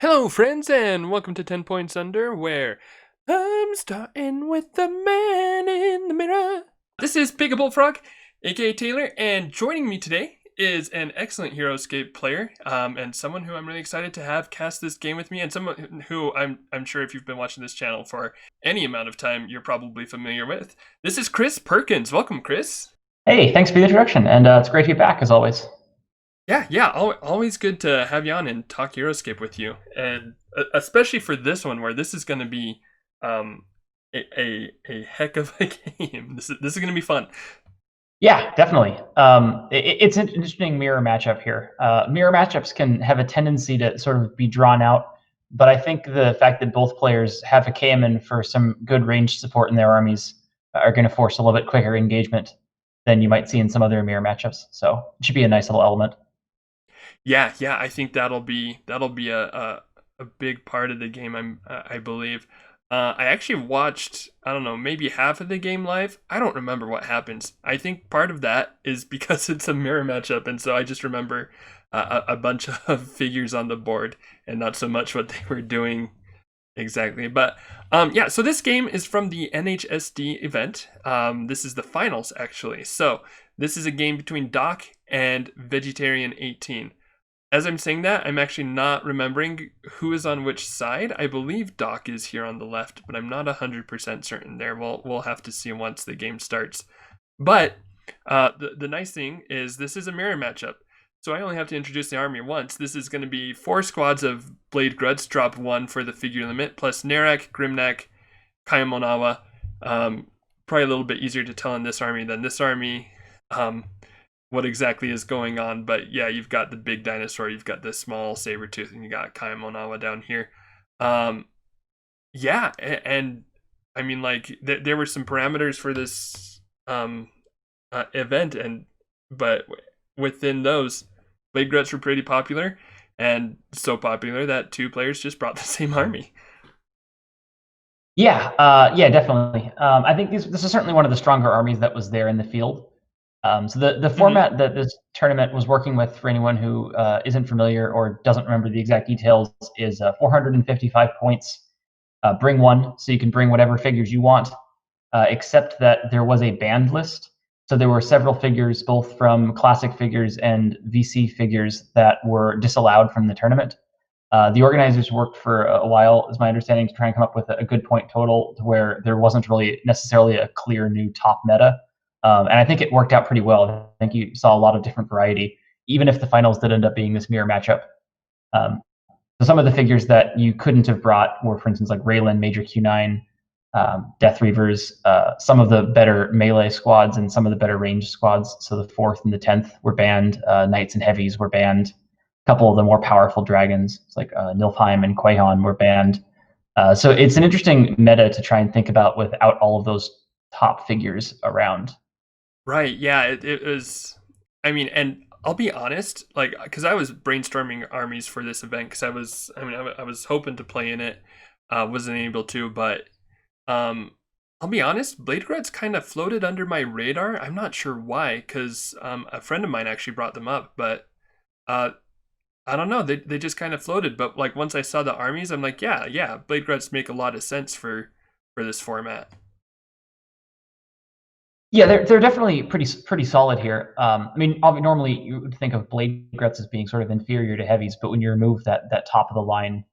Hello, friends, and welcome to 10 Points Under, where I'm starting with the man in the mirror. This is Big Bullfrog, aka Taylor, and joining me today is an excellent Heroscape player, and someone who I'm really excited to have cast this game with me, and someone who I'm sure if you've been watching this channel for any amount of time, you're probably familiar with. This is Chris Perkins. Welcome, Chris. Hey, thanks for the introduction, and it's great to be back as always. Yeah, always good to have you on and talk Euroscape with you, and especially for this one where this is going to be um, a heck of a game. This is going to be fun. Yeah, definitely. It's an interesting mirror matchup here. Mirror matchups can have a tendency to sort of be drawn out, but I think the fact that both players have a Cayman for some good range support in their armies are going to force a little bit quicker engagement than you might see in some other mirror matchups. So it should be a nice little element. Yeah, I think that'll be a big part of the game. I believe. I actually watched, I don't know, maybe half of the game live. I don't remember what happens. I think part of that is because it's a mirror matchup, and so I just remember a bunch of figures on the board and not so much what they were doing exactly. But yeah, so this game is from the NHSD event. This is the finals, actually. So this is a game between Doc and Vegetarian18. As I'm saying that, I'm actually not remembering who is on which side. I believe Doc is here on the left, but I'm not 100% certain there. We'll have to see once the game starts. But the nice thing is this is a mirror matchup. So I only have to introduce the army once. This is going to be 4 squads of Blade Gruts, drop 1 for the figure limit, plus Narak, Grimnak, Kayamonawa. Probably a little bit easier to tell in this army than this army. What exactly is going on, but yeah, you've got the big dinosaur, you've got the small saber tooth, and you got Kayamonawa down here. Yeah, and I mean, like, there were some parameters for this event, but within those, Blade Gruts were pretty popular, and so popular that 2 players just brought the same army. Yeah, definitely. I think this is certainly one of the stronger armies that was there in the field. So the format that this tournament was working with, for anyone who isn't familiar or doesn't remember the exact details, is 455 points. Bring 1, so you can bring whatever figures you want, except that there was a banned list. So there were several figures, both from classic figures and VC figures, that were disallowed from the tournament. The organizers worked for a while, is my understanding, to try and come up with a good point total to where there wasn't really necessarily a clear new top meta. And I think it worked out pretty well. I think you saw a lot of different variety, even if the finals did end up being this mirror matchup. So some of the figures that you couldn't have brought were, for instance, like Raylan, Major Q9, Death Reavers, some of the better melee squads and some of the better range squads. So the 4th and the 10th were banned. Knights and Heavies were banned. A couple of the more powerful dragons, like Nilfheim and Quahan, were banned. So it's an interesting meta to try and think about without all of those top figures around. Right, yeah, it was, I mean, and I'll be honest, like, because I was brainstorming armies for this event, because I was hoping to play in it, wasn't able to, but I'll be honest, Blade Gruts kind of floated under my radar. I'm not sure why, because a friend of mine actually brought them up, but I don't know, they just kind of floated. But like once I saw the armies, I'm like, yeah, Blade Gruts make a lot of sense for this format. Yeah, they're definitely pretty solid here. I mean, normally you would think of Blade Gruts as being sort of inferior to Heavies, but when you remove that top of the line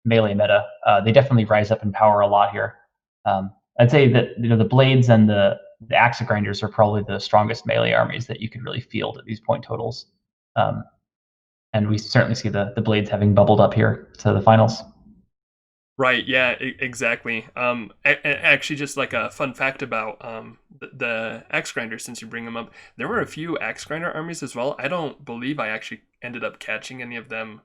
melee meta, they definitely rise up in power a lot here. I'd say that the Blades and the Axe Grinders are probably the strongest melee armies that you could really field at these point totals. And we certainly see the Blades having bubbled up here to the finals. Right, yeah, exactly. Actually, just like a fun fact about the Axe Grinder, since you bring them up, there were a few Axe Grinder armies as well. I don't believe I actually ended up catching any of them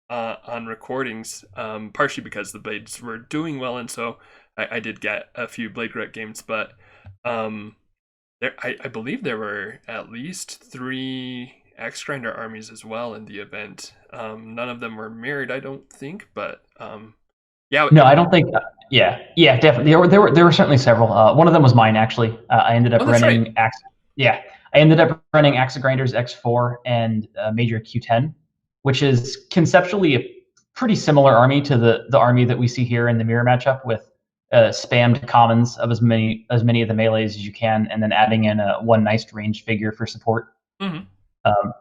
on recordings, partially because the Blades were doing well, and so I did get a few Blade Grit games, but I believe there were at least 3 Axe Grinder armies as well in the event. None of them were mirrored, I don't think, but yeah. No, I don't think. Yeah, definitely. There were certainly several. One of them was mine, actually. I ended up running right. Axe. Yeah, I ended up running Axe Grinders X4 and Major Q10, which is conceptually a pretty similar army to the army that we see here in the mirror matchup, with spammed commons of as many of the melees as you can, and then adding in one nice ranged figure for support. Mm-hmm. Um,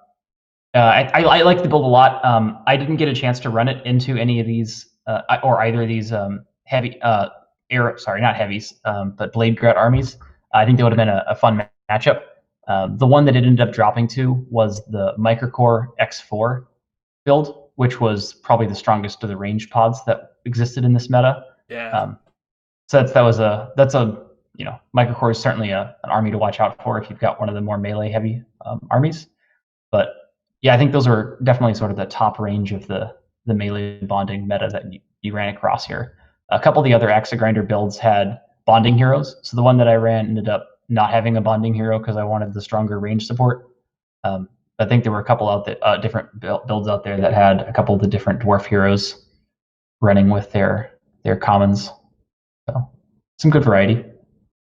I like the build a lot. I didn't get a chance to run it into any of these or either of these heavy not heavies, but blade grat armies. I think that would have been a fun matchup. The one that it ended up dropping to was the Microcore X4 build, which was probably the strongest of the ranged pods that existed in this meta. Yeah. So that's a Microcore is certainly an army to watch out for if you've got one of the more melee heavy armies. But yeah, I think those are definitely sort of the top range of the melee bonding meta that you ran across here. A couple of the other Axe Grinder builds had bonding heroes. So the one that I ran ended up not having a bonding hero because I wanted the stronger range support. I think there were a couple out that different builds out there that had a couple of the different dwarf heroes running with their commons. So some good variety.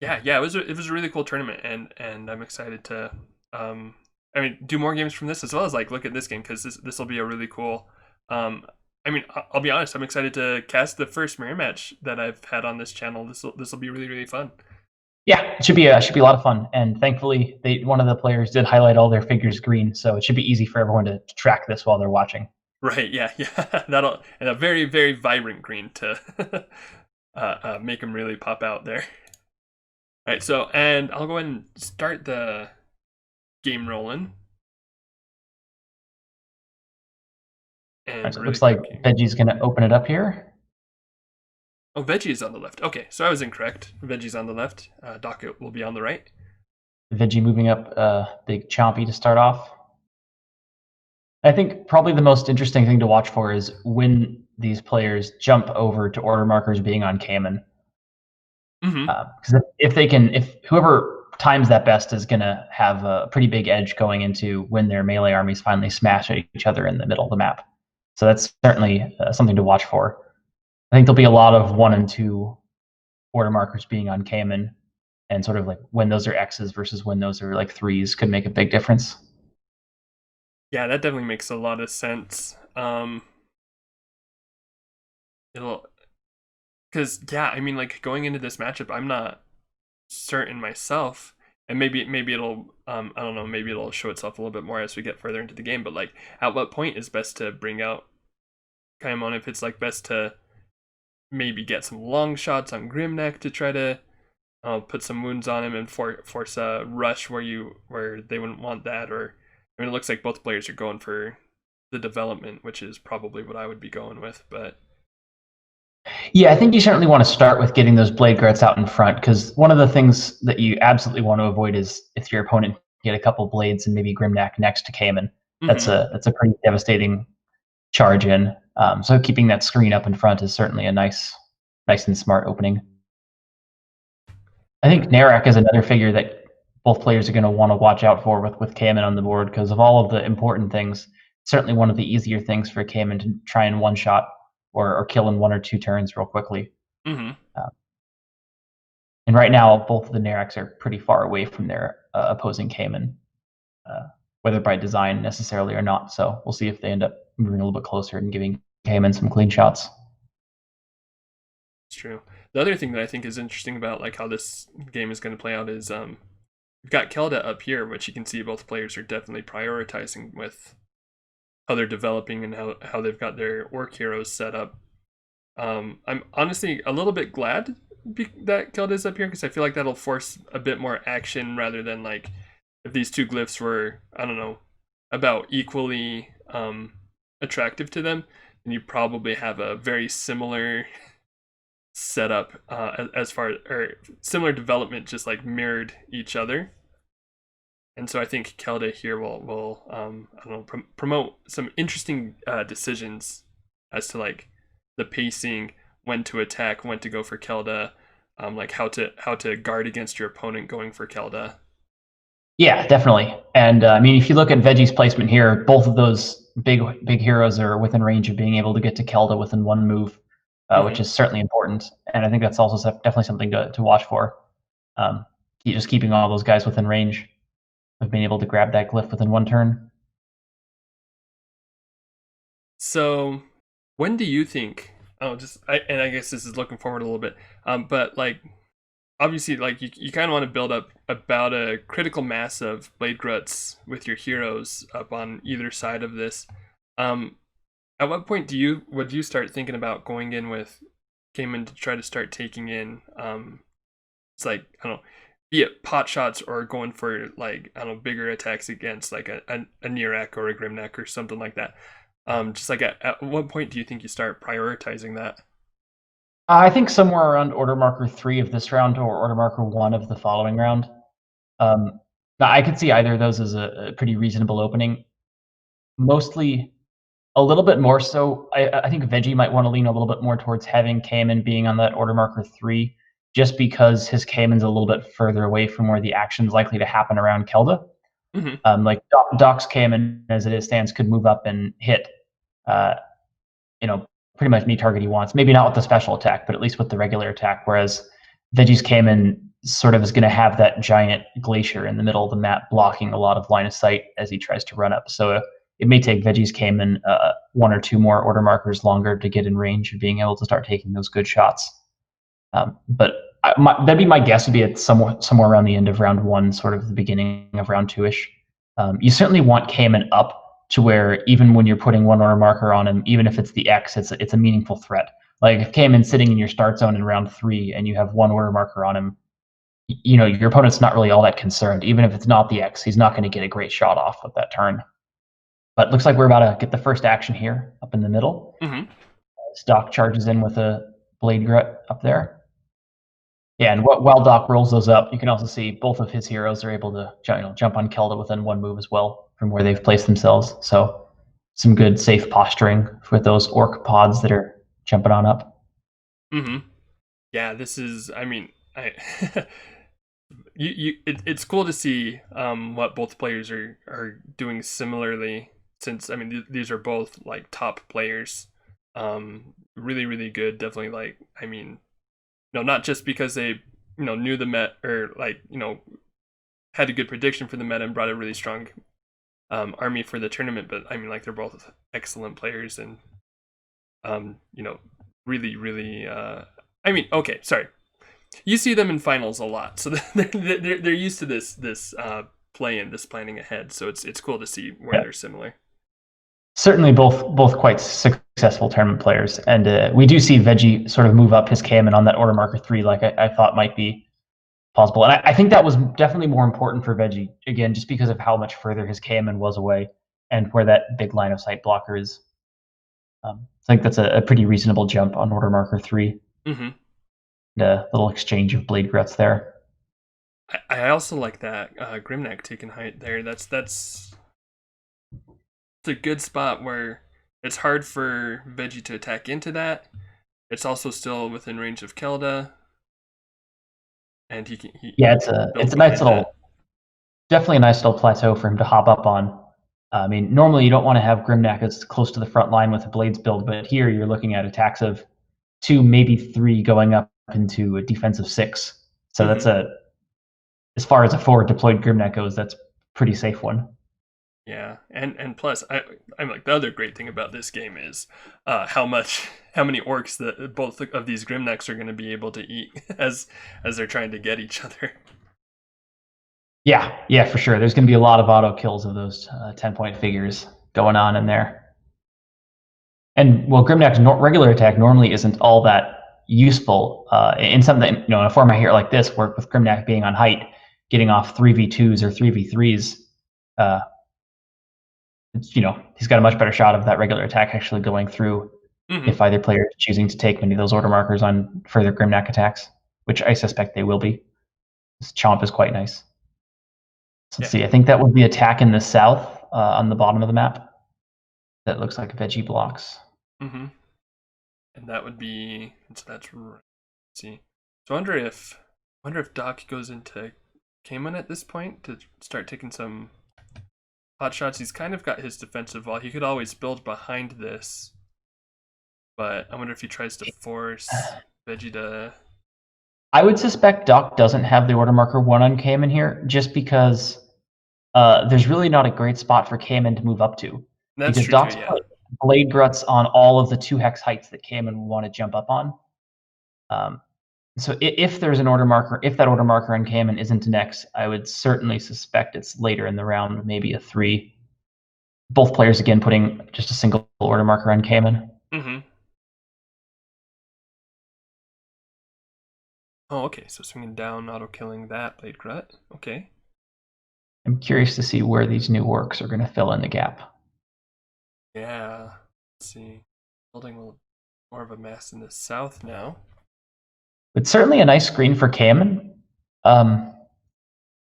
Yeah, it was a really cool tournament, and I'm excited to do more games from this, as well as like look at this game, because this will be a really cool. I'll be honest, I'm excited to cast the first mirror match that I've had on this channel. This will be really, really fun. Yeah, it should be a lot of fun, and thankfully, one of the players did highlight all their figures green, so it should be easy for everyone to track this while they're watching. Right? Yeah. That'll, and a very, very vibrant green to make them really pop out there. All right, so and I'll go ahead and start the game rolling. And So it looks like Veggie's going to open it up here. Oh, Veggie is on the left. Okay, so I was incorrect. Veggie's on the left. Docket will be on the right. Veggie moving up big Chompy to start off. I think probably the most interesting thing to watch for is when these players jump over to order markers being on Cayman. Because if whoever times that best is going to have a pretty big edge going into when their melee armies finally smash at each other in the middle of the map. So that's certainly something to watch for. I think there'll be a lot of 1 and 2 order markers being on Cayman, and sort of like when those are X's versus when those are like 3s could make a big difference. Yeah, that definitely makes a lot of sense. Like going into this matchup, I'm not certain myself, and maybe it'll I don't know, maybe it'll show itself a little bit more as we get further into the game. But like, at what point is best to bring out Kaimon? If it's like best to maybe get some long shots on Grimneck to try to put some wounds on him and force a rush where they wouldn't want that, or it looks like both players are going for the development, which is probably what I would be going with. But yeah, I think you certainly want to start with getting those blade guards out in front, because one of the things that you absolutely want to avoid is if your opponent get a couple blades and maybe Grimneck next to Cayman. That's a pretty devastating charge in. So keeping that screen up in front is certainly a nice and smart opening. I think Narak is another figure that both players are going to want to watch out for with Cayman on the board, because of all of the important things. Certainly one of the easier things for Cayman to try and one-shot or kill in 1 or 2 turns real quickly. And right now, both of the Naraks are pretty far away from their opposing Cayman, whether by design necessarily or not. So we'll see if they end up moving a little bit closer and giving Cayman some clean shots. It's true. The other thing that I think is interesting about like how this game is going to play out is we've got Kelda up here, which you can see both players are definitely prioritizing with how they're developing and how they've got their orc heroes set up. I'm honestly a little bit glad that Kelda's up here, because I feel like that'll force a bit more action, rather than like if these 2 glyphs were, I don't know, about equally attractive to them, then you probably have a very similar setup as far or similar development, just like mirrored each other. And so I think Kelda here will I don't know, promote some interesting decisions as to like the pacing, when to attack, when to go for Kelda, like how to guard against your opponent going for Kelda. Yeah, definitely. And if you look at Veggie's placement here, both of those big heroes are within range of being able to get to Kelda within 1 move, which is certainly important. And I think that's also definitely something to watch for. Just keeping all those guys within range of being able to grab that glyph within 1 turn. So When do you think? Oh, and I guess this is looking forward a little bit. But like obviously, like you kind of want to build up about a critical mass of blade gruts with your heroes up on either side of this. Um, at what point would you start thinking about going in with came in to try to start taking in it's like I don't know, be it pot shots or going for like I don't know bigger attacks against like a Nearek or a Grimneck or something like that. Just like at what point do you think you start prioritizing that? I think somewhere around order marker 3 of this round or order marker 1 of the following round. Now I could see either of those as a pretty reasonable opening. Mostly a little bit more so, I think Veggie might want to lean a little bit more towards having Cayman being on that order marker 3, just because his Cayman's a little bit further away from where the action's likely to happen around Kelda. Mm-hmm. Like Doc's Cayman, as it stands, could move up and hit, uh, you know, pretty much any target he wants. Maybe not with the special attack, but at least with the regular attack. Whereas Veggie's Cayman sort of is going to have that giant glacier in the middle of the map blocking a lot of line of sight as he tries to run up. So it may take Veggie's Cayman 1 or 2 more order markers longer to get in range of being able to start taking those good shots. But that'd be my guess would be at somewhere around the end of round 1, sort of the beginning of round 2-ish. You certainly want Cayman up to where even when you're putting 1 order marker on him, even if it's the X, it's a meaningful threat. Like if Cayman's sitting in your start zone in round 3 and you have 1 order marker on him, your opponent's not really all that concerned. Even if it's not the X, he's not going to get a great shot off with that turn. But it looks like we're about to get the first action here up in the middle. Mm-hmm. Doc charges in with a Blade Grit up there. Yeah, and while Doc rolls those up, you can also see both of his heroes are able to jump on Kelda within 1 move as well from where they've placed themselves. So some good safe posturing with those orc pods that are jumping on up. Mm-hmm. Yeah, this is. I mean, it's cool to see what both players are doing similarly. Since I mean, these are both like top players. Really good. Definitely like. I mean, no, not just because they knew the meta or like had a good prediction for the meta and brought a really strong army for the tournament, but I mean like they're both excellent players and really I mean okay sorry you see them in finals a lot, so they're used to this planning ahead, so it's cool to see where they're similar. Certainly both quite successful tournament players, and we do see Veggie sort of move up his Cayman on that order marker 3 like I thought might be possible. And I think that was definitely more important for Veggie, again, just because of how much further his Cayman was away and where that big line of sight blocker is. I think that's a pretty reasonable jump on order marker 3. Mm-hmm. A little exchange of blade gruts there. I also like that Grimneck taking height there. That's a good spot where it's hard for Veggie to attack into that. It's also still within range of Kelda. And it's a nice little, definitely a nice little plateau for him to hop up on. I mean, normally you don't want to have Grimneck as close to the front line with a Blades build, but here you're looking at attacks of 2, maybe 3 going up into a defensive 6. So mm-hmm. That's as far as a forward deployed Grimneck goes, that's a pretty safe one. Yeah, and plus, I'm like the other great thing about this game is how many orcs that both of these Grimnecks are going to be able to eat as they're trying to get each other. Yeah, for sure. There's going to be a lot of auto kills of those 10-point figures going on in there. And well, Grimneck's regular attack normally isn't all that useful in something in a format here like this, where with Grimneck being on height, getting off 3v2s or 3v3s. He's got a much better shot of that regular attack actually going through mm-hmm. if either player is choosing to take many of those order markers on further Grimneck attacks, which I suspect they will be. This chomp is quite nice. So let's see. I think that would be attack in the south on the bottom of the map. That looks like Veggie blocks. Mm-hmm. And that would be that's right. Let's see. So I wonder if Doc goes into Cayman at this point to start taking some hot shots. He's kind of got his defensive wall. He could always build behind this, but I wonder if he tries to force Veggie to. I would suspect Doc doesn't have the order marker 1 on Cayman here, just because there's really not a great spot for Cayman to move up to. That's because true. Blade Gruts on all of the 2-hex heights that Cayman will want to jump up on. So if there's an order marker, if that order marker on Cayman isn't an X, I would certainly suspect it's later in the round, maybe a 3. Both players, again, putting just a single order marker on Cayman. Mm-hmm. Oh, okay. So swinging down, auto-killing that Blade Grut. Okay. I'm curious to see where these new works are going to fill in the gap. Yeah. Let's see. Building more of a mass in the south now. It's certainly a nice screen for Cayman.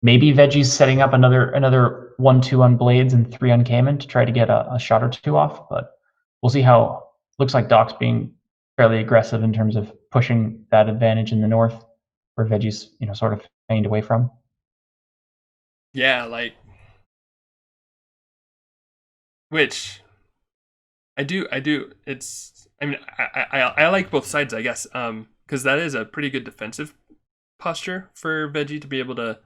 Maybe Veggie's setting up another 1-2 on Blades and 3 on Cayman to try to get a shot or 2 off, but we'll see how. Looks like Doc's being fairly aggressive in terms of pushing that advantage in the north, where Veggie's sort of feigned away from. Yeah, like, which I do. It's, I mean, I like both sides, I guess, because that is a pretty good defensive posture for Veggie to be able to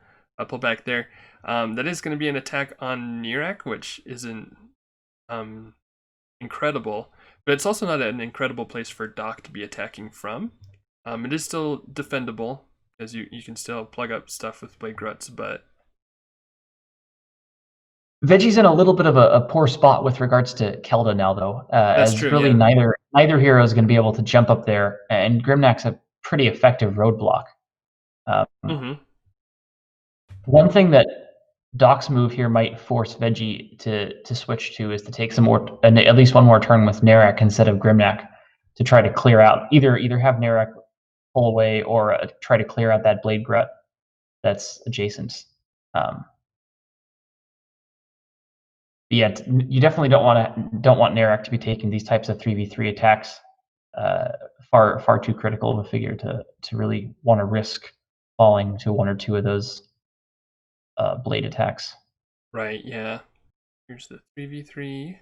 pull back there. That is going to be an attack on Nirak, which isn't incredible, but it's also not an incredible place for Doc to be attacking from. It is still defendable, as you can still plug up stuff with Blade Gruts, but Veggie's in a little bit of a poor spot with regards to Kelda now, though. That's as true, really yeah. neither hero is going to be able to jump up there, and Grimnack's a pretty effective roadblock. Mm-hmm. One thing that Doc's move here might force Veggie to switch to is to take at least one more turn with Narak instead of Grimnack to try to clear out, either have Narak pull away or try to clear out that Blade Grut that's adjacent. Yeah, you definitely don't want Narak to be taking these types of 3v3 attacks. Far too critical of a figure to really want to risk falling to 1 or 2 of those blade attacks. Right, yeah. Here's the 3v3.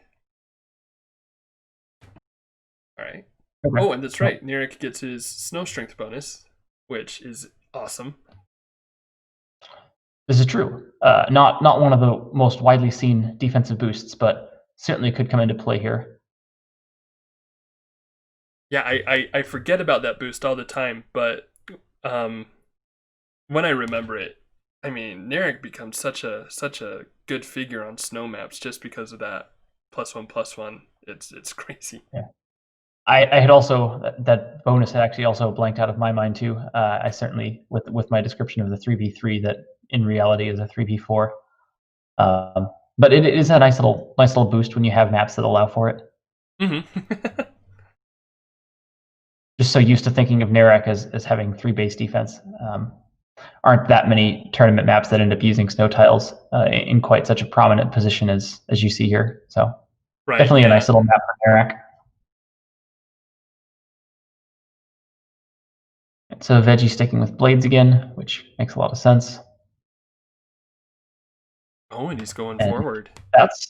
Alright. Okay. Oh, and that's right. Nirak gets his snow strength bonus, which is awesome. This is true. Not one of the most widely seen defensive boosts, but certainly could come into play here. Yeah, I forget about that boost all the time, but when I remember it, I mean, Nirak becomes such a good figure on snow maps just because of that +1/+1. It's crazy. Yeah. I had also, that bonus had actually also blanked out of my mind too. I certainly, with my description of the 3v3, that in reality is a 3v4. But it is a nice little boost when you have maps that allow for it. Mm-hmm. Just so used to thinking of Narak as having 3 base defense. Aren't that many tournament maps that end up using snow tiles in quite such a prominent position as you see here. So Right, definitely yeah. a nice little map for Narak. So Veggie sticking with Blades again, which makes a lot of sense. Oh, and he's going And forward. that's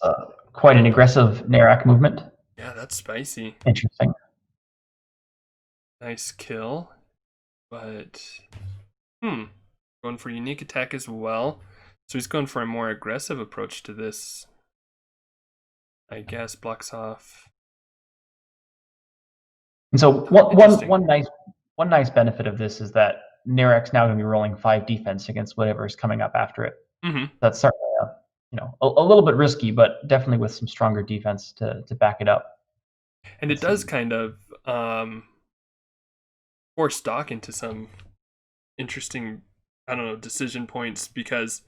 quite an aggressive Narak movement. Yeah, that's spicy. Interesting. Nice kill. But, going for unique attack as well. So he's going for a more aggressive approach to this. I guess blocks off. And so one nice benefit of this is that Narak's now going to be rolling 5 defense against whatever is coming up after it. Mm-hmm. That's certainly a little bit risky, but definitely with some stronger defense to back it up. And it does kind of force Doc into some interesting, I don't know, decision points, because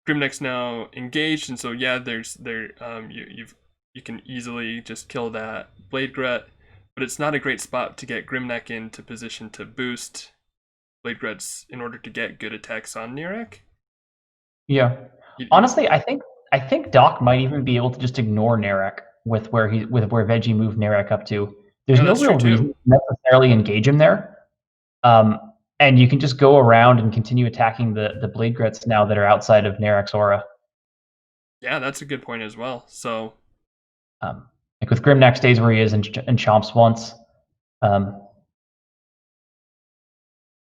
Grimneck's now engaged, and so yeah, you can easily just kill that Blade Grut, but it's not a great spot to get Grimneck into position to boost Blade Gruts in order to get good attacks on Nirak. Yeah. Honestly, I think Doc might even be able to just ignore Narak with where Veggie moved Narak up to. There's no real reason to necessarily engage him there. And you can just go around and continue attacking the Blade Gruts now that are outside of Narak's aura. Yeah, that's a good point as well. So, like with Grimnack stays where he is and chomps once.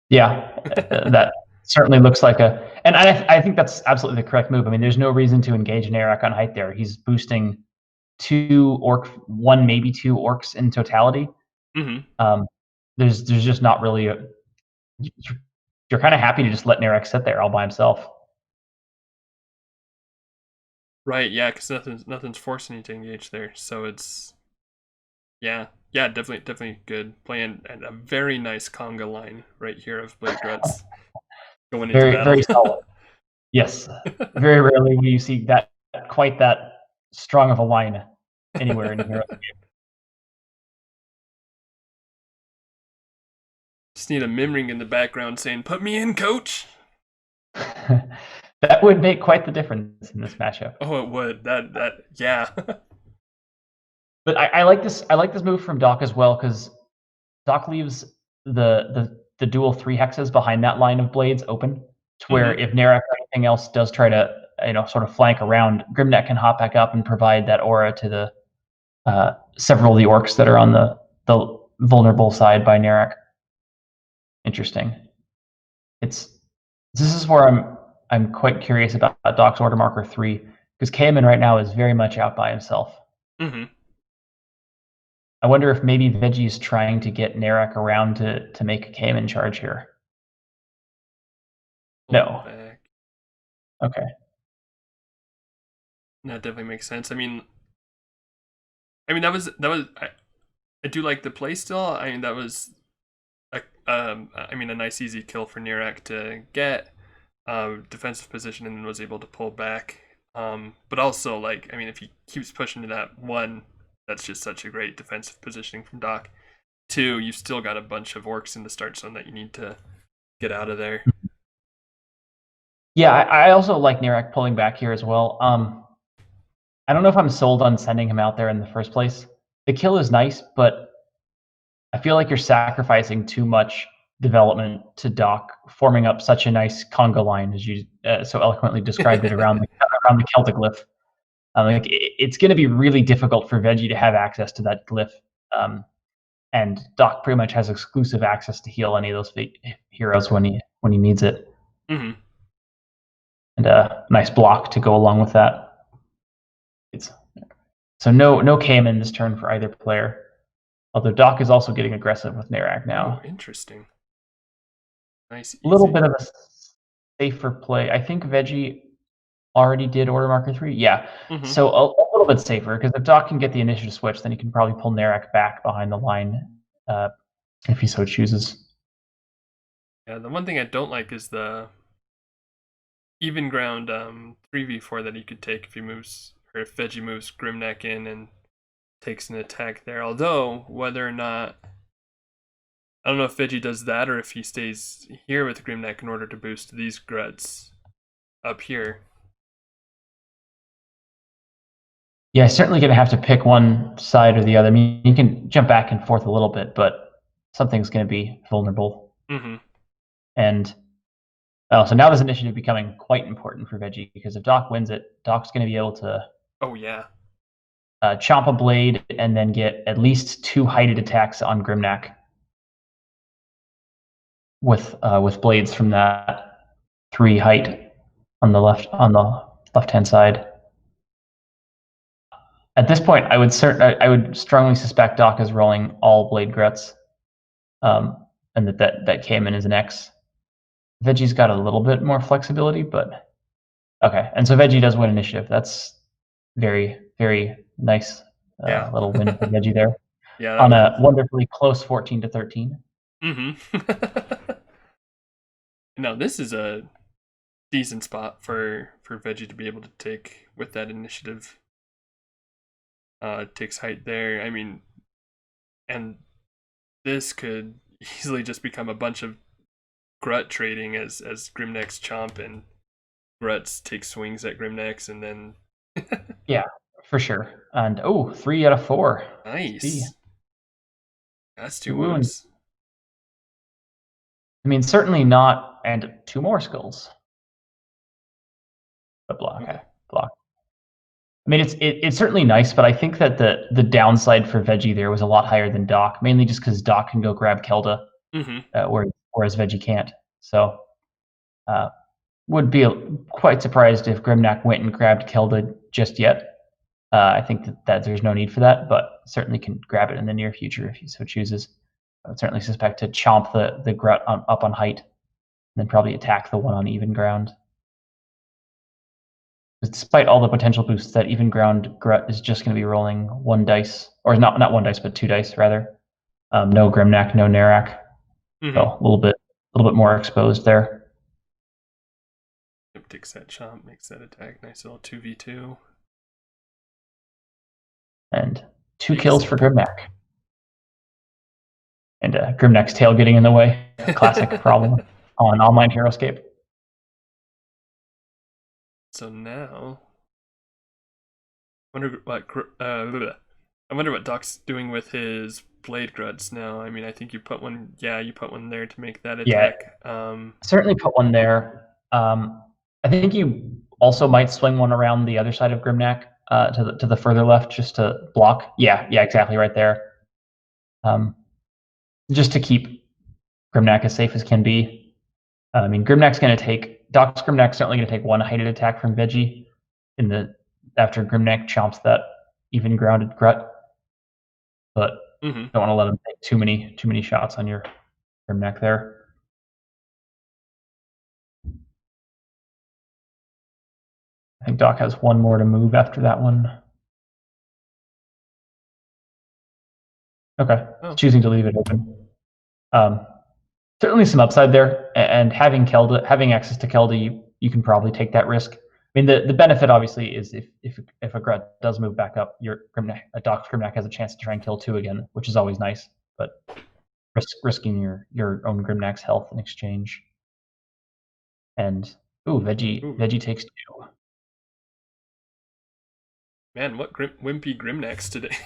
Yeah, that certainly looks like and I think that's absolutely the correct move. I mean, there's no reason to engage Narak on height there. He's boosting one, maybe two orcs in totality. Mm-hmm. There's just not really you're kind of happy to just let Narek sit there all by himself. Right, yeah, because nothing's forcing you to engage there. So it's yeah, definitely good playing, and a very nice conga line right here of Blade Gruts going into Very, battle. very solid. Yes. Very rarely will you see quite that strong of a line anywhere in Hero. Just need a mimring in the background saying, "Put me in, coach." That would make quite the difference in this matchup. Oh, it would. Yeah. But I like this. I like this move from Doc as well, because Doc leaves the dual 3 hexes behind that line of blades open, to where Mm-hmm. if Narek or anything else does try to sort of flank around, Grimneck can hop back up and provide that aura to the several of the orcs that are on the vulnerable side by Narek. Interesting. This is where I'm quite curious about Doc's Order Marker 3, because Kamen right now is very much out by himself. Mm-hmm. I wonder if maybe Veggie is trying to get Narek around to make a Kamen charge here. No. Back. Okay. That definitely makes sense. I mean that was I do like the play still. I mean that was a nice easy kill for Nirak to get defensive position and was able to pull back. But also if he keeps pushing to that one, that's just such a great defensive positioning from Doc. 2, you've still got a bunch of orcs in the start zone that you need to get out of there. Yeah, I also like Nirak pulling back here as well. I don't know if I'm sold on sending him out there in the first place. The kill is nice, but I feel like you're sacrificing too much development to Doc forming up such a nice conga line, as you so eloquently described it around the Celtic glyph. It's going to be really difficult for Veggie to have access to that glyph, and Doc pretty much has exclusive access to heal any of those heroes when he needs it. Mm-hmm. And a nice block to go along with that. So no Kamen this turn for either player. Although Doc is also getting aggressive with Narak now. Oh, interesting. Nice. A little bit of a safer play. I think Veggie already did Order Marker 3. Yeah. Mm-hmm. So a little bit safer, because if Doc can get the initiative switch, then he can probably pull Narak back behind the line if he so chooses. Yeah, the one thing I don't like is the even ground 3v4 that he could take if he moves, or if Veggie moves Grimneck in and takes an attack there. Although, whether or not, I don't know if Veggie does that or if he stays here with Grimneck in order to boost these Gruts up here. Yeah, certainly going to have to pick one side or the other. I mean, you can jump back and forth a little bit, but something's going to be vulnerable. Mm-hmm. And so now this initiative becoming quite important for Veggie, because if Doc wins it, Doc's going to be able to chomp a blade and then get at least 2 heighted attacks on Grimneck with blades from that 3 height on the left-hand side. At this point, I would strongly suspect Doc is rolling all blade gruts, and that came in as an X. Veggie's got a little bit more flexibility, but okay. And so Veggie does win initiative. That's very, very nice little win for Veggie there. Yeah, on a wonderfully close 14-13. Mm-hmm. Now this is a decent spot for Veggie to be able to take with that initiative. Takes height there. I mean, and this could easily just become a bunch of Grut trading as Grimneck's chomp and Gruts take swings at Grimneck's, and then yeah, for sure. And 3 out of 4. Nice. See. That's 2 wounds. I mean, certainly not, and 2 more skulls. But block. Okay. Block. I mean, it's certainly nice, but I think that the downside for Veggie there was a lot higher than Doc, mainly just because Doc can go grab Kelda, whereas Veggie can't. So, would be quite surprised if Grimneck went and grabbed Kelda just yet. I think that there's no need for that, but certainly can grab it in the near future if he so chooses. I would certainly suspect to chomp the Grut up on height, and then probably attack the one on even ground. Despite all the potential boosts, that even ground Grut is just going to be rolling one dice, or not one dice, but two dice rather. No Grimnack, no Narak. Mm-hmm. So a little bit more exposed there. Yep, takes that chomp, makes that attack. Nice little 2v2. And two kills for Grimnack. And Grimnack's tail getting in the way. Classic problem on online Heroscape. So now, I wonder what Doc's doing with his blade gruts now. I mean, I think you put one there to make that attack. Certainly put one there. I think you also might swing one around the other side of Grimnack to the further left just to block. Yeah, exactly right there. Just to keep Grimnack as safe as can be. I mean, Doc's Grimnack's certainly going to take one heighted attack from Veggie after Grimnack chomps that even grounded Grut. But don't want to let him take too many shots on your Grimnack there. I think Doc has one more to move after that one. Okay, choosing to leave it open. Certainly some upside there, and having access to Kelda, you can probably take that risk. I mean, the benefit obviously is if a Grut does move back up, Doc's Grimnack has a chance to try and kill two again, which is always nice. But risking your own Grimnack's health in exchange. And Veggie takes two. Man, what wimpy Grimnacks today.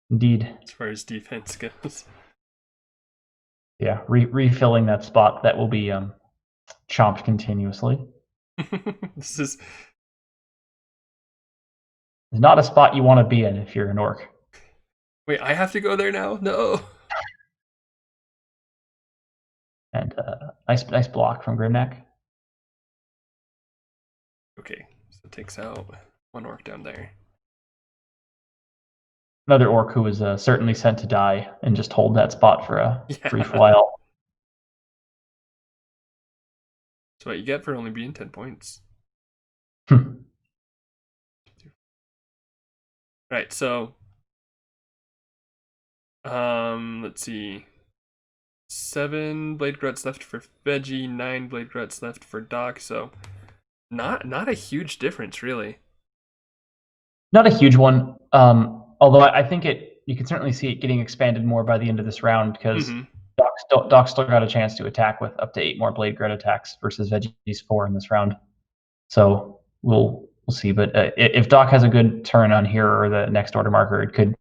Indeed. As far as defense goes. Yeah, refilling that spot that will be chomped continuously. This is not a spot you want to be in if you're an orc. Wait, I have to go there now? No. And nice block from Grimnack. Okay, so it takes out one orc down there. Another orc who was certainly sent to die and just hold that spot for a brief while. That's what you get for only being 10 points. Right, so let's see. 7 blade gruts left for Veggie, 9 blade gruts left for Doc, so not a huge difference really. Not a huge one. Although I think you can certainly see it getting expanded more by the end of this round because Doc's still got a chance to attack with up to 8 more blade grit attacks versus Veggie's 4 in this round. So we'll see. But if Doc has a good turn on here or the next order marker, it could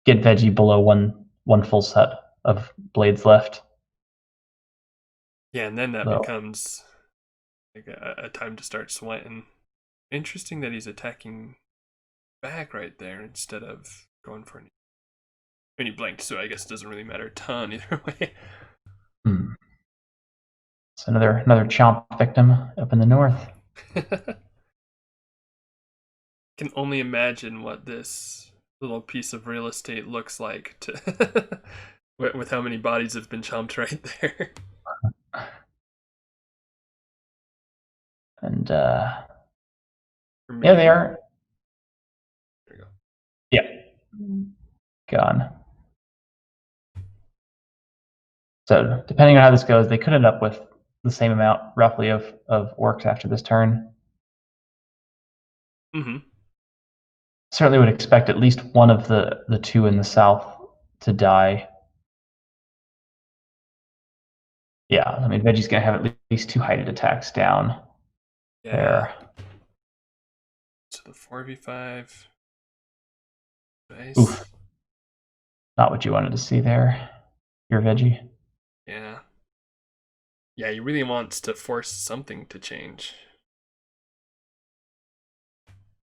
get Veggie below one full set of blades left. Yeah, and then that becomes like a time to start sweating. Interesting that he's attacking back right there instead of going for any. I mean, he blanked, so I guess it doesn't really matter a ton either way. It's another chomp victim up in the north. Can only imagine what this little piece of real estate looks like with how many bodies have been chomped right there. And yeah, they are. There you go. Yeah, gone. So depending on how this goes, they could end up with the same amount roughly of orcs after this turn. Certainly would expect at least one of the two in the south to die. Yeah, I mean, Veggie's going to have at least 2 heighted attacks down there. So the 4v5. Nice. Oof. Not what you wanted to see there. Your Veggie. Yeah. Yeah, he really wants to force something to change.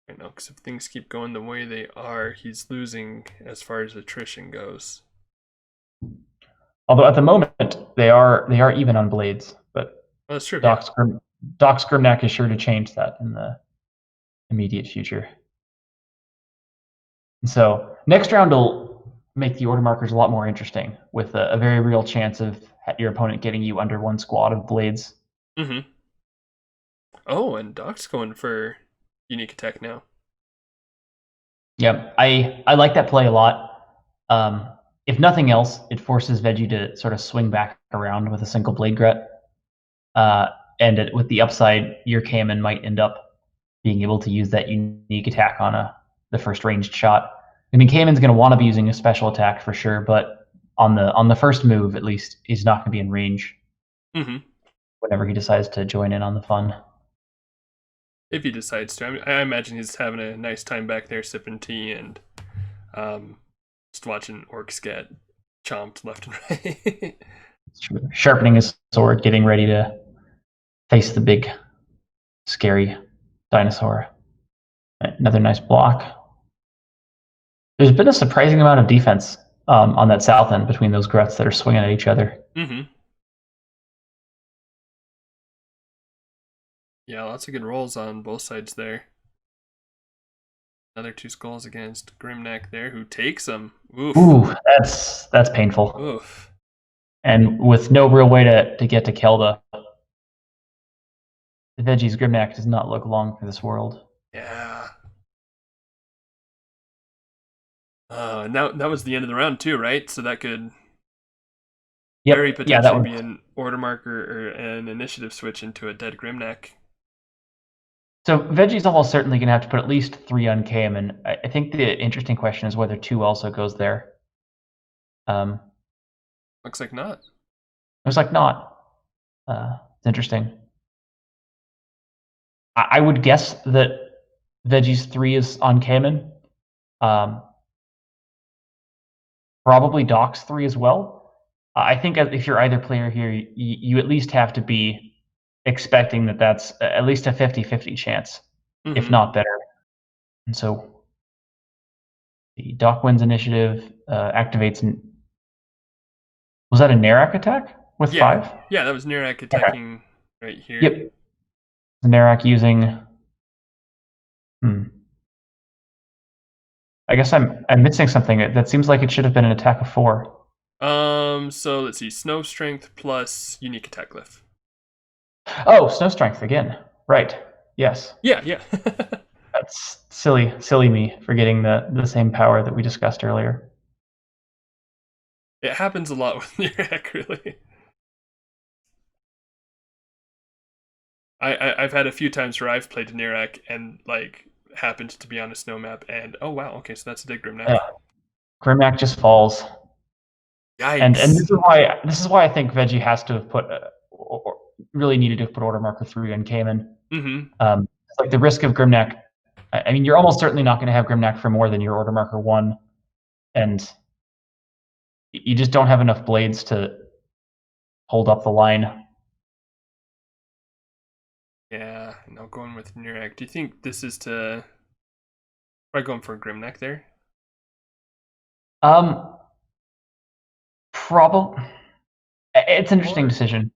I know, because if things keep going the way they are, he's losing as far as attrition goes. Although at the moment they are even on blades, but that's true. Doc's Grimnack is sure to change that in the immediate future. And so next round will make the order markers a lot more interesting, with a very real chance of your opponent getting you under one squad of blades. Mm-hmm. Oh, and Doc's going for unique attack now. Yep, I like that play a lot. If nothing else, it forces Veggie to sort of swing back around with a single blade gret. And with the upside, your Cayman might end up being able to use that unique attack on the first ranged shot. I mean, Cayman's going to want to be using a special attack for sure, but on the first move, at least, he's not going to be in range whenever he decides to join in on the fun. If he decides to. I imagine he's having a nice time back there sipping tea and just watching orcs get chomped left and right. Sharpening his sword, getting ready to face the big, scary dinosaur. Another nice block. There's been a surprising amount of defense on that south end between those grets that are swinging at each other. Mm-hmm. Yeah, lots of good rolls on both sides there. Another 2 skulls against Grimneck there, who takes them. Oof. Ooh, that's painful. Oof. And with no real way to get to Kelda, the Veggie's Grimneck does not look long for this world. Yeah. Now that was the end of the round too, right? So that could very potentially be an order marker or an initiative switch into a dead Grimneck. So Veggie's almost certainly going to have to put at least 3 on Cam, and I think the interesting question is whether 2 also goes there. Looks like not. Looks like not. It's interesting. I would guess that Veggie's 3 is on Cayman. Probably Doc's 3 as well. I think if you're either player here, you at least have to be expecting that that's at least a 50-50 chance, if not better. And so the Doc wins initiative, activates. Was that a Narak attack with 5? Yeah, that was Narak attacking right here. Yep. Narak using. I guess I'm missing something. That seems like it should have been an attack of 4. So let's see. Snow Strength plus unique attack glyph. Oh, Snow Strength again. Right. Yes. Yeah. That's silly me forgetting the same power that we discussed earlier. It happens a lot with Narak, really. I've had a few times where I've played Narak and like happened to be on a snow map, and oh wow, okay, so that's a dead Grimneck. Yeah. Grimneck just falls. Yikes. And this is why I think Veggie has to have put or really needed to have put order marker 3 on Cayman. It's like the risk of Grimneck. I mean, you're almost certainly not going to have Grimneck for more than your order marker 1, and you just don't have enough blades to hold up the line. Yeah, no, going with Narak. Do you think this is to probably going for Grimneck there? Probably. It's an interesting decision.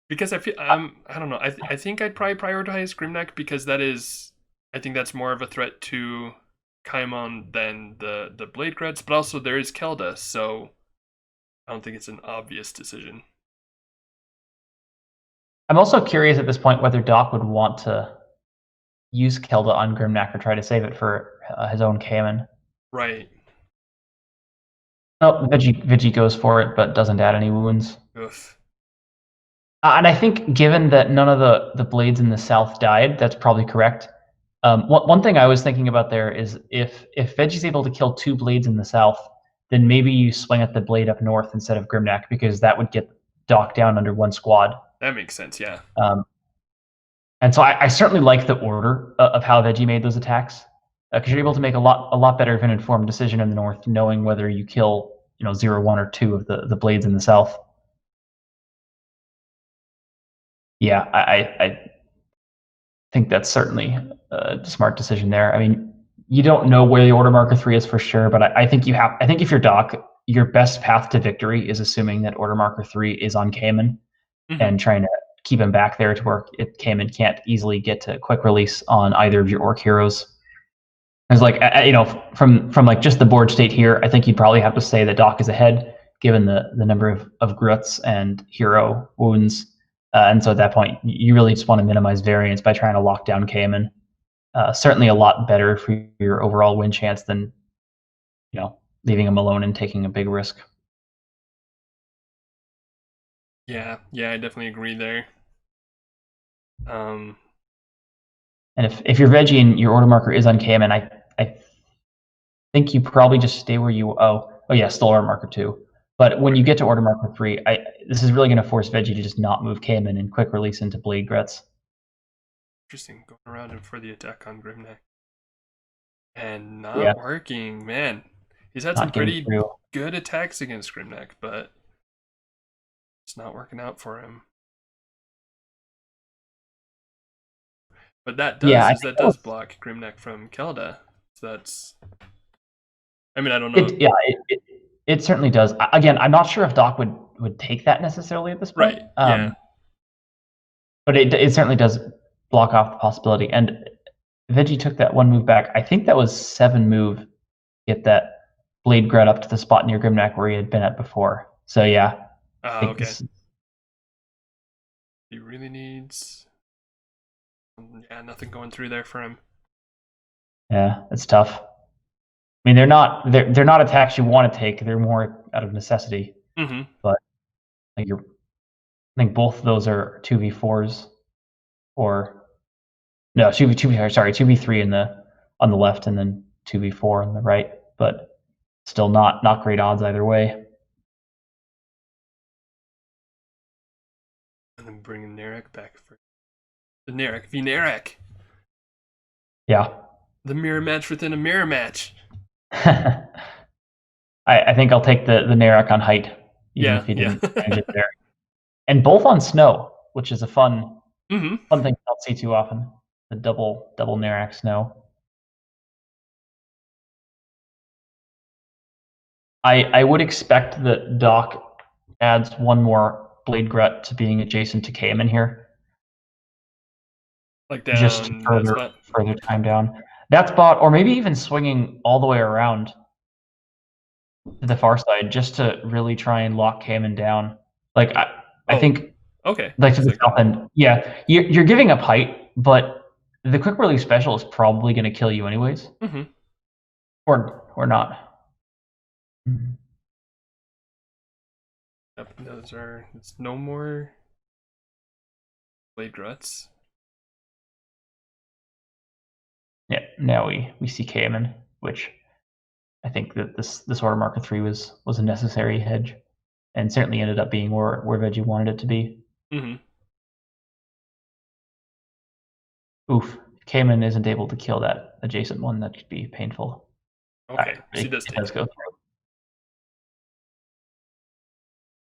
Because I feel I don't know. I think I'd probably prioritize Grimneck because I think that's more of a threat to Kaimon than the Blade Grets, but also there is Kelda, so I don't think it's an obvious decision. I'm also curious at this point whether Doc would want to use Kelda on Grimneck or try to save it for his own Cayman. Right. Oh, Veggie goes for it, but doesn't add any wounds. Oof. And I think given that none of the blades in the south died, that's probably correct. One thing I was thinking about there is if Veggie's able to kill 2 blades in the south, then maybe you swing at the blade up north instead of Grimneck, because that would get Doc down under 1 squad. That makes sense, yeah. And so I certainly like the order of how Veggie made those attacks, because you're able to make a lot better of an informed decision in the north, knowing whether you kill 0, 1, or 2 of the blades in the south. Yeah, I think that's certainly a smart decision there. I mean, you don't know where the order marker 3 is for sure, but I think if you're Doc, your best path to victory is assuming that order marker 3 is on Cayman and trying keep him back there to where it Cayman can't easily get to quick release on either of your orc heroes. There's like from like just the board state here, I think you'd probably have to say that Doc is ahead given the number of Gruts and hero wounds. And so at that point, you really just want to minimize variance by trying to lock down Cayman. Certainly a lot better for your overall win chance than leaving him alone and taking a big risk. Yeah, I definitely agree there. And if your veggie and your order marker is on Cayman, I think you probably just stay where you still order marker 2. But when you get to order marker 3, this is really going to force veggie to just not move Cayman and quick release into Blade Grets. Interesting, going around him for the attack on Grimneck. And not working, man. He's had some pretty good attacks against Grimneck, but it's not working out for him. But that does block Grimneck from Kelda. So that's, I mean, I don't know. It certainly does. Again, I'm not sure if Doc would take that necessarily at this point. Right. But it certainly does block off the possibility. And Veggie took that 1 move back. I think that was 7 move. Get that Blade Gret up to the spot near Grimneck where he had been at before. So yeah. Okay. He really needs. Yeah, nothing going through there for him. Yeah, it's tough. I mean, they're not attacks you want to take. They're more out of necessity. Mm-hmm. But I think both of those are 2v4s, or no, 2v3 on the left, and then 2v4 on the right. But still not great odds either way. And then bringing Narek back for the Narek v Narek. Yeah. The mirror match within a mirror match. I think I'll take the Narek on height, even if he didn't manage it there. And both on snow, which is a fun thing you don't see too often. The double Narek snow. I would expect that Doc adds 1 more Blade Gret to being adjacent to Cayman here. Like down just further time down. That spot, or maybe even swinging all the way around to the far side just to really try and lock Cayman down. Like I think like to the south end. Yeah, you're giving up height, but the quick release special is probably going to kill you anyways. Mm-hmm. Or not. Yep, it's no more Blade Gruts. Yeah, now we see Cayman, which I think that this order marker 3 was a necessary hedge, and certainly ended up being where Veggie wanted it to be. Mm-hmm. Oof, if Cayman isn't able to kill that adjacent one, that could be painful. Okay, so he does go through.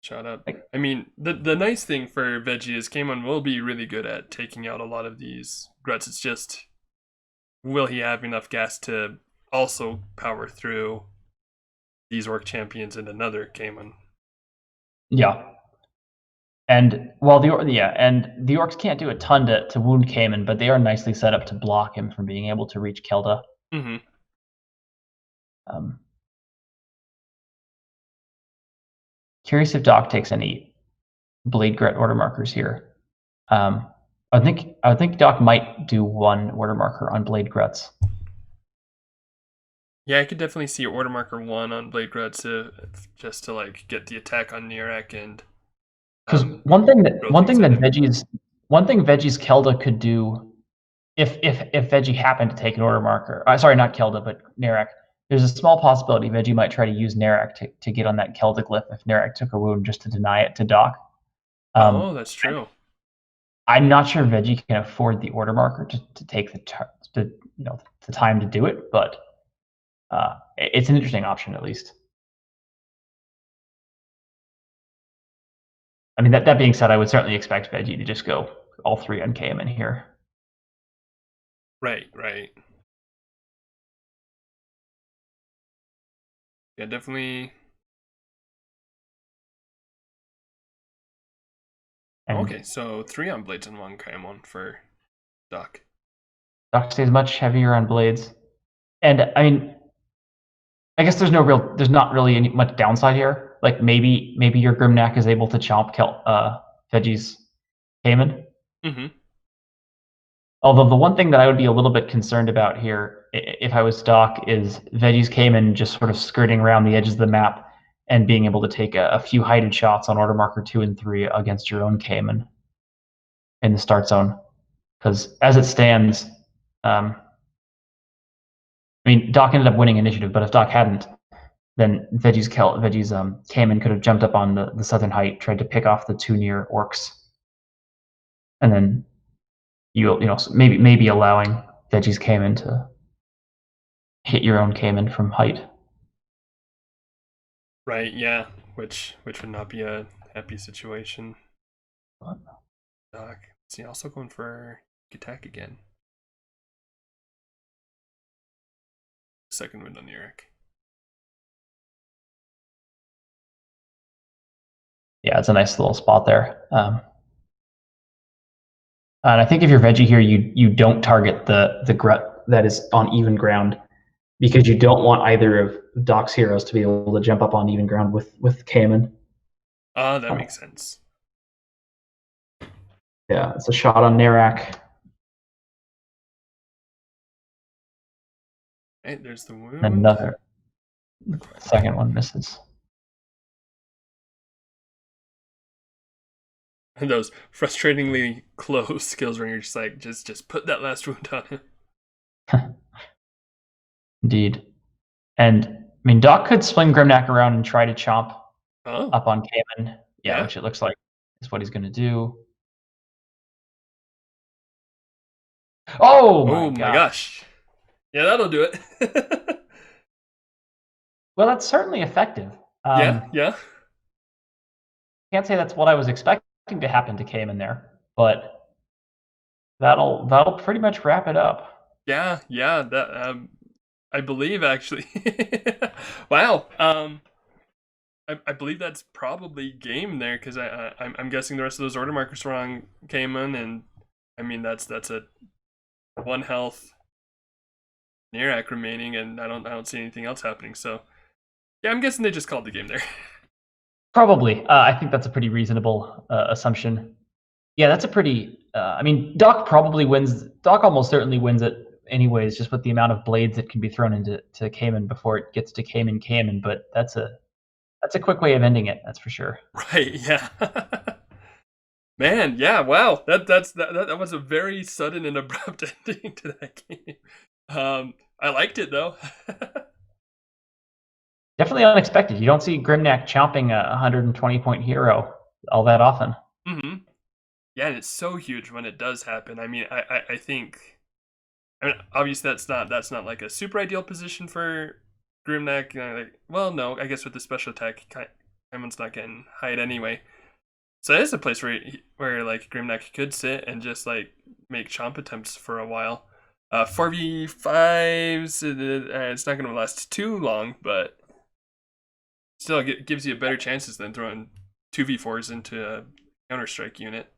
Shut up. I mean, the nice thing for Veggie is Cayman will be really good at taking out a lot of these Gruts. It's just, will he have enough gas to also power through these orc champions and another Cayman? Yeah. And while the orcs can't do a ton to wound Cayman, but they are nicely set up to block him from being able to reach Kelda. Mm-hmm. Curious if Doc takes any Blade Gret order markers here. I would think Doc might do 1 order marker on Blade Grets. Yeah, I could definitely see order marker 1 on Blade Gruts just to like get the attack on Narek and. Because one thing Veggie's Kelda could do, if Veggie happened to take an order marker, sorry, not Kelda, but Narek, there's a small possibility Veggie might try to use Narek to get on that Kelda glyph if Narek took a wound just to deny it to Doc. That's true. I'm not sure Veggie can afford the order marker to take the time to do it, but it's an interesting option at least. I mean, that being said, I would certainly expect Veggie to just go all 3 on Cayman here. Right. Yeah, definitely. And Okay, so 3 on blades and 1 Caimon for Doc. Doc stays much heavier on blades. And I mean, I guess there's not really much downside here. Like maybe your Grimnack is able to chomp Veggie's Cayman. Mm-hmm. Although the one thing that I would be a little bit concerned about here, if I was Doc, is Veggie's Cayman just sort of skirting around the edges of the map and being able to take a few heighted shots on order marker 2 and 3 against your own Cayman in the start zone. Because as it stands, I mean, Doc ended up winning initiative, but if Doc hadn't, then Veggie's Cayman could have jumped up on the southern height, tried to pick off the 2 near orcs, and then maybe allowing Veggie's Cayman to hit your own Cayman from height. Right, yeah, which would not be a happy situation. What? Doc, is he also going for attack again? Second wind on Eric. Yeah, it's a nice little spot there. And I think if you're Veggie here, you don't target the Grut that is on even ground, because you don't want either of Doc's heroes to be able to jump up on even ground with Cayman. That makes sense. Yeah, it's a shot on Narak. Right, there's the wound. Another second one misses. And those frustratingly close skills where you're just like, just put that last wound on him. Indeed. And I mean, Doc could swing Grimnack around and try to chomp up on Cayman. Yeah, which it looks like is what he's going to do. Oh my gosh. Yeah, that'll do it. Well, that's certainly effective. Yeah. Can't say that's what I was expecting to happen to Cayman there, but that'll pretty much wrap it up. Yeah. That I believe actually. Wow. I believe that's probably game there, because I'm guessing the rest of those order markers were on Cayman, and I mean that's a 1 health Nirak remaining, and I don't see anything else happening. So yeah, I'm guessing they just called the game there. Probably. I think that's a pretty reasonable assumption. Yeah, that's a pretty. I mean, Doc probably wins. Doc almost certainly wins it anyways, just with the amount of blades that can be thrown into Cayman before it gets to Cayman. But that's a quick way of ending it. That's for sure. Right. Yeah. Man. Yeah. Wow. That was a very sudden and abrupt ending to that game. I liked it though. Definitely unexpected. You don't see Grimnack chomping a 120 point hero all that often. Mm-hmm. Yeah, and it's so huge when it does happen. I mean, I think, I mean, obviously that's not like a super ideal position for Grimnack. Well, no, I guess with the special attack, Cayman's not getting hide anyway. So it is a place where like Grimnack could sit and just like make chomp attempts for a while. 4v5s, it's not going to last too long, but still it gives you better chances than throwing 2v4s into a Counter-Strike unit.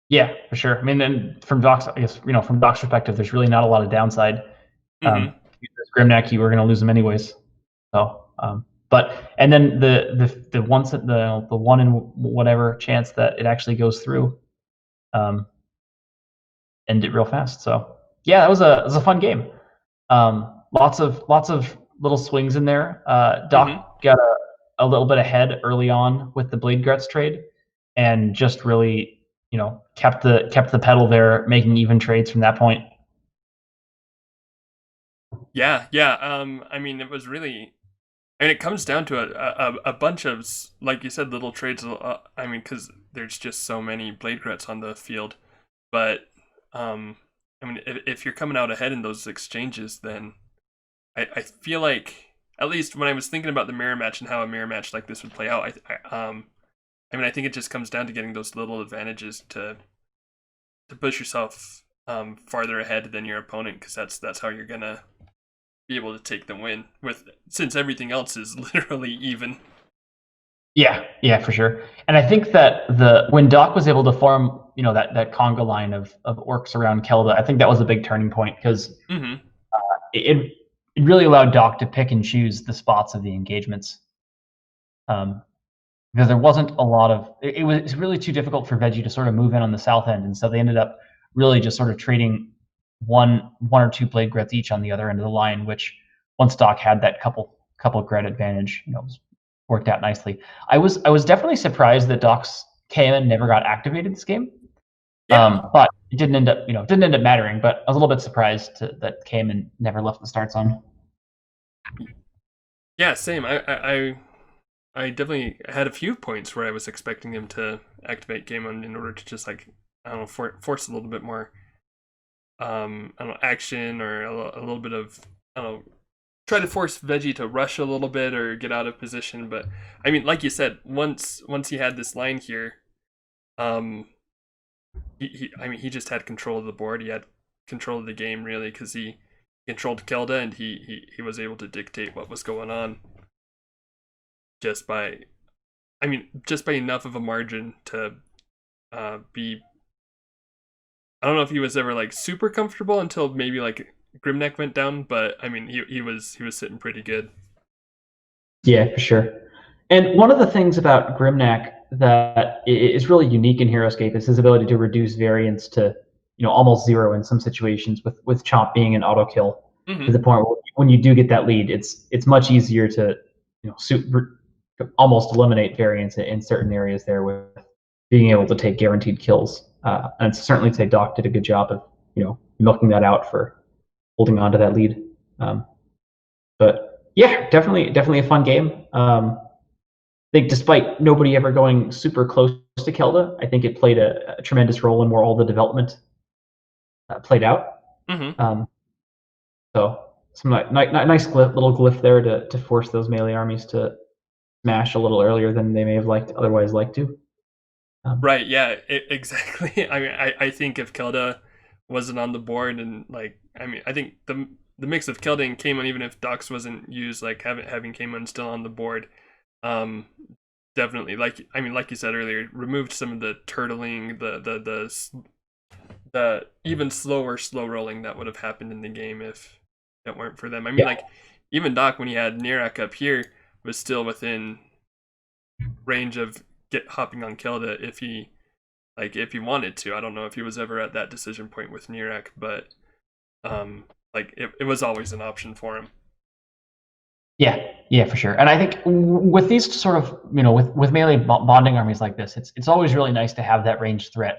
Yeah, for sure. I mean, then from Doc's, I guess, from Doc's perspective, there's really not a lot of downside. Grimnack, you were going to lose him anyways. So, and then the 1 in whatever chance that it actually goes through, end it real fast. So yeah, it was a fun game. Lots of little swings in there. Doc got a little bit ahead early on with the Blade Guts trade, and just really kept the pedal there, making even trades from that point. Yeah. I mean, it was really, and it comes down to a bunch of, like you said, little trades. I mean, because there's just so many Blade Gruts on the field. But I mean, if you're coming out ahead in those exchanges, then I feel like, at least when I was thinking about the mirror match and how a mirror match like this would play out, I mean, I think it just comes down to getting those little advantages to push yourself farther ahead than your opponent, because that's how you're gonna be able to take the win, since everything else is literally even. Yeah, for sure. And I think that the when Doc was able to form, that conga line of orcs around Kelda, I think that was a big turning point because Mm-hmm. it it really allowed Doc to pick and choose the spots of the engagements. Um, because there wasn't a lot of it was really too difficult for Veggie to sort of move in on the south end, and so they ended up really just sort of trading one or two blade grids each on the other end of the line, which once Doc had that couple grid advantage, worked out nicely. I was definitely surprised that Doc's KMN never got activated this game. Yeah. But it didn't end up mattering. But I was a little bit surprised that KMN never left the start zone. Yeah, same. I definitely had a few points where I was expecting him to activate game on in order to just like I don't know force a little bit more I don't know action or a little bit of I don't know try to force Veggie to rush a little bit or get out of position. But I mean, like you said, once he had this line here, um, I mean he just had control of the board. He had control of the game really because he controlled Kelda and he was able to dictate what was going on just by I mean, just by enough of a margin to be. I don't know if he was ever like super comfortable until maybe like Grimneck went down, but I mean, he was sitting pretty good. Yeah, for sure. And one of the things about Grimnack that is really unique in Heroscape is his ability to reduce variance to almost zero in some situations, with Chomp being an auto kill to Mm-hmm. the point where when you do get that lead, it's much easier to almost eliminate variance in certain areas there with being able to take guaranteed kills. And certainly say Doc did a good job of milking that out for holding on to that lead. But yeah, definitely a fun game. I think despite nobody ever going super close to Kelda, I think it played a tremendous role in where all the development played out. Mm-hmm. Um, so some nice little glyph there to force those melee armies to smash a little earlier than they may have otherwise liked to. Right. Yeah. Exactly. I mean, I think if Kelda wasn't on the board and like I mean, I think the mix of Kelda and Kaimon, even if Dox wasn't used, like having Kaimon still on the board, um, definitely like I mean, like you said earlier, removed some of the turtling, the even slow rolling that would have happened in the game if it weren't for them. I mean, Yeah, like even Doc when he had Nirak up here was still within range of get hopping on Kelda if he wanted to. I don't know if he was ever at that decision point with Nirak, but like it was always an option for him. yeah, for sure. And I think with these sort of with melee bonding armies like this, it's always really nice to have that ranged threat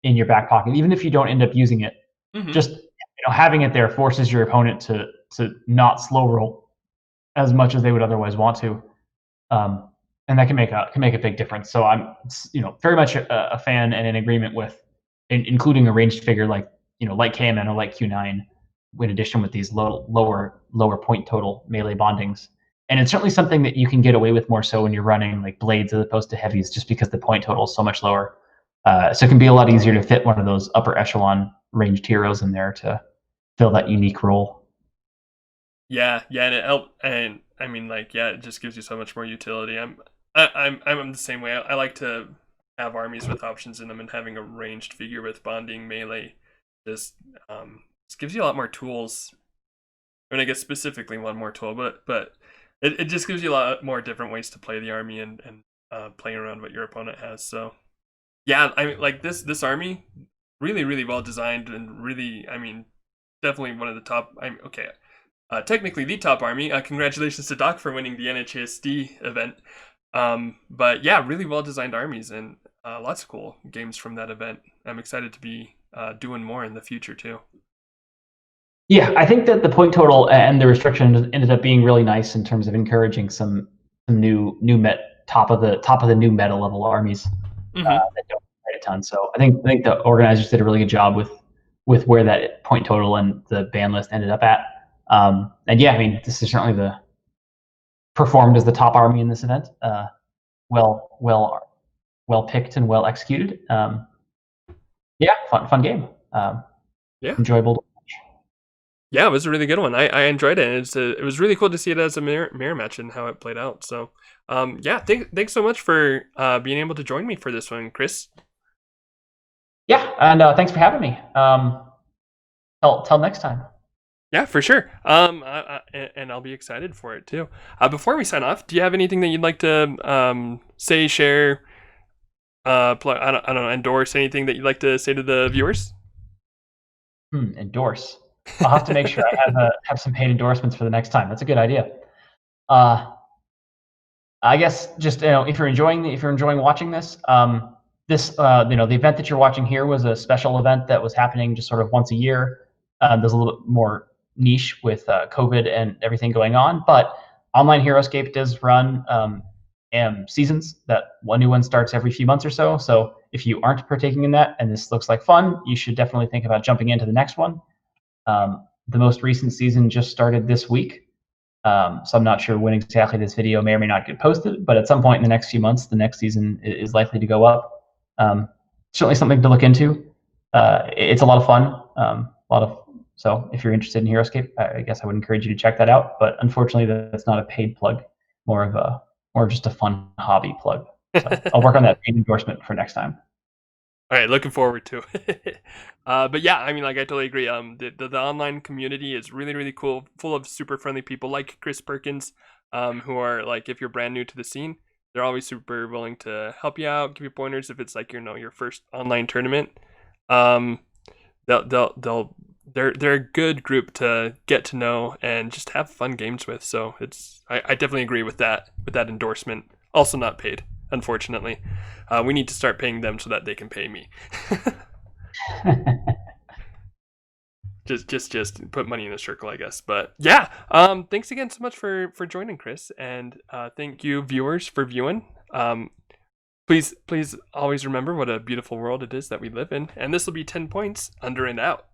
in your back pocket, even if you don't end up using it. Mm-hmm. Just having it there forces your opponent to not slow roll as much as they would otherwise want to, um, and that can make a big difference. So I'm very much a fan and in agreement with including a ranged figure like KMN or like Q9, in addition with these lower point total melee bondings. And it's certainly something that you can get away with more so when you're running like blades as opposed to heavies, just because the point total is so much lower. So it can be a lot easier to fit one of those upper echelon ranged heroes in there to fill that unique role. Yeah, yeah, and it helped, and I mean, like, yeah, it just gives you so much more utility. I'm the same way. I like to have armies with options in them, and having a ranged figure with bonding melee just just gives you a lot more tools. I mean, I guess specifically one more tool, but it just gives you a lot more different ways to play the army and playing around what your opponent has. So yeah, I mean, like this army really well designed and really, I mean, definitely one of the top. I'm okay. Technically the top army. Congratulations to Doc for winning the NHSD event. But yeah, really well designed armies and lots of cool games from that event. I'm excited to be doing more in the future too. Yeah, I think that the point total and the restriction ended up being really nice in terms of encouraging some new top of the new meta level armies Mm-hmm. that don't play a ton. So I think the organizers did a really good job with where that point total and the ban list ended up at. And yeah, I mean this is certainly the performed as the top army in this event. Well well picked and well executed. Yeah, fun game. Yeah. Enjoyable. Yeah, it was a really good one. I enjoyed it. And it was really cool to see it as a mirror match and how it played out. So, yeah, thanks so much for being able to join me for this one, Chris. Yeah, and thanks for having me. Till next time. Yeah, for sure. And I'll be excited for it too. Before we sign off, do you have anything that you'd like to say, share, I don't know, endorse anything that you'd like to say to the viewers? Endorse. I'll have to make sure I have some paid endorsements for the next time. That's a good idea. Uh, I guess just if you're enjoying watching this, the event that you're watching here was a special event that was happening just sort of once a year. There's a little bit more niche with COVID and everything going on, but online Heroscape does run seasons. That one new one starts every few months or so. So if you aren't partaking in that and this looks like fun, you should definitely think about jumping into the next one. The most recent season just started this week. So I'm not sure when exactly this video may or may not get posted, but at some point in the next few months, the next season is likely to go up. Certainly something to look into. It's a lot of fun. So if you're interested in Heroscape, I guess I would encourage you to check that out. But unfortunately, that's not a paid plug, more of just a fun hobby plug. So I'll work on that paid endorsement for next time. All right, looking forward to it. But yeah, I mean, like I totally agree. The online community is really really cool, full of super friendly people like Chris Perkins, who are like, if you're brand new to the scene, they're always super willing to help you out, give you pointers if it's like your first online tournament. Um, they're a good group to get to know and just have fun games with. So I definitely agree with that endorsement. Also not paid, unfortunately. We need to start paying them so that they can pay me. just put money in a circle, I guess. But yeah, thanks again so much for joining, Chris, and thank you viewers for viewing. Please always remember what a beautiful world it is that we live in, and this will be 10 points under and out.